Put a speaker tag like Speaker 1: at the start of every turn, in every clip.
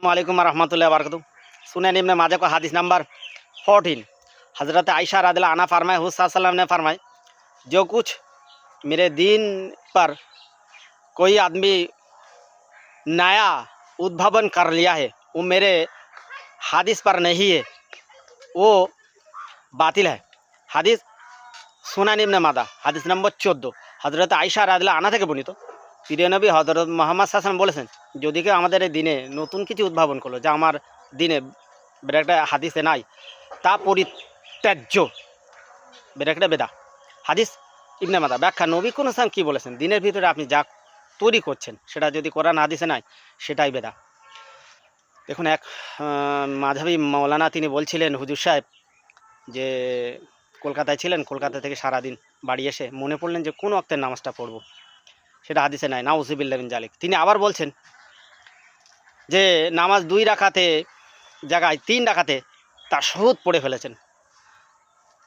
Speaker 1: वालेकुम रहमतुल्लाहि व बरकातहू। सुनैन इब्न माजा को हदीस नंबर 14। हज़रत आयशा रज़ियल्लाहु अन्हा फरमाए, हुज़ूर सल्लल्लाहु अलैहि वसल्लम ने फरमाए, जो कुछ मेरे दीन पर कोई आदमी नया उद्भावन कर लिया है वो मेरे हदीस पर नहीं है, वो बातिल है। हदीस सुनैन इब्न माजा हदीस नंबर 14। हज़रत आयशा রাদিয়াল্লাহু আনহা থেকে বর্ণিত, প্রিয় নবী হযরত মুহাম্মদ সাল্লাল্লাহু আলাইহি ওয়াসাল্লাম বলেছেন, যদি কেউ আমাদের এই দিনে নতুন কিছু উদ্ভাবন করলো যা আমার দিনে একটা হাদিসে নাই, তা পরিত্যাজ্য, একটা বেদা। হাদিস ইবনে মাদা ব্যাখ্যা, নবী কোন সাম কি বলেছেন, দিনের ভিতরে আপনি যা তৈরি করছেন সেটা যদি কোরআন হাদিসে নাই সেটাই বেদা। দেখুন, এক মাঝহাবি মাওলানা তিনি বলছিলেন, হুজুর সাহেব যে কলকাতায় ছিলেন, কলকাতা থেকে সারাদিন বাড়ি এসে মনে পড়লেন যে কোন ওয়াক্তের নামাজটা পড়বো, সেটা হাদিসে নাই, নাউযুবিল্লাহি মিন জালিক। তিনি আবার বলছেন যে নামাজ 2 রাকাতে জায়গায় 3 রাকাতে তাশাহুদ পড়ে ফেলেছেন,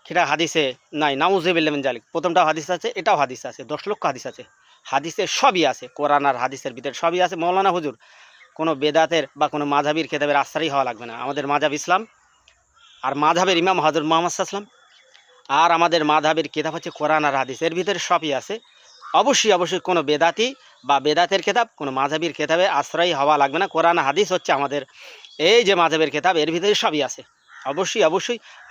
Speaker 1: সেটা হাদিসে নাই, নাউযুবিল্লাহি মিন জালিক। প্রথমটাও হাদিস আছে, এটাও হাদিস আছে, 10 লক্ষ হাদিস আছে, হাদিসে সবই আছে, কোরআন আর হাদিসের ভিতরে সবই আছে। মৌলানা হুজুর কোনো বেদাতের বা কোনো মাযহাবির কিতাবের আশ্রয়ী হওয়া লাগবে না। আমাদের মাযহাব ইসলাম, আর মাযহাবের ইমাম হযরত মুহাম্মদ সাল্লাল্লাহু আলাইহি ওয়াসাল্লাম, আর আমাদের মাযহাবের কিতাব হচ্ছে কোরআন আর হাদিস, এর ভিতরে সবই আছে। অবশ্যই কোনো বেদাতি বা বেদাতের কিতাব কোনো মাযহাবির কিতাবে আশ্রয়ী হওয়া লাগবে না। কোরআন হাদিস হচ্ছে আমাদের এই যে মাযহাবের কিতাব, এর ভিতরে সবই আছে। অবশ্যই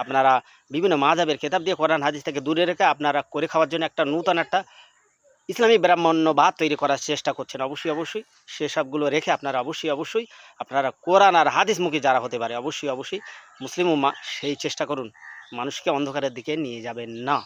Speaker 1: আপনারা বিভিন্ন মাযহাবের কিতাব দিয়ে কোরআন হাদিস থেকে দূরে রেখে আপনারা করে খাওয়ার জন্য একটা নূতন একটা ইসলামী ব্রাহ্মণ্যবাদ তৈরি করার চেষ্টা করছেন। অবশ্যই সেসবগুলো রেখে আপনারা অবশ্যই আপনারা কোরআন আর হাদিসমুখী যারা হতে পারে অবশ্যই মুসলিম উম্মাহ সেই চেষ্টা করুন, মানুষকে অন্ধকারের দিকে নিয়ে যাবেন না।